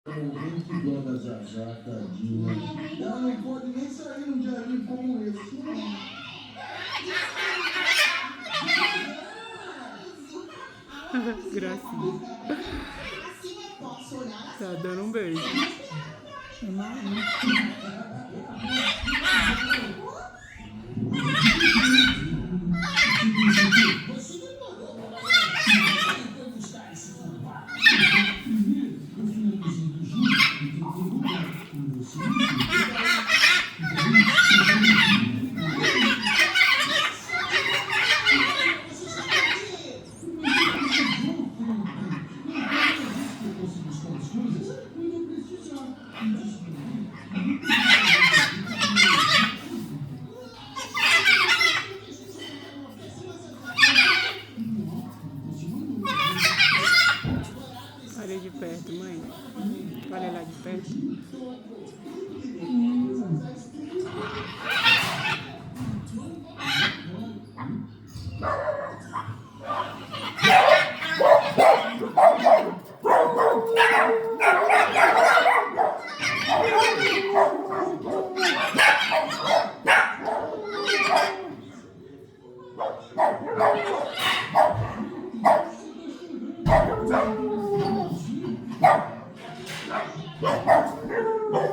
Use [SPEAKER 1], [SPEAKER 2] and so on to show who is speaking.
[SPEAKER 1] Morrendo que dó da Jajá, tadinha. Ela não pode nem sair num dia como esse.
[SPEAKER 2] Gracinha. Tá dando um beijo. Olha de perto, mãe. Olha lá de perto.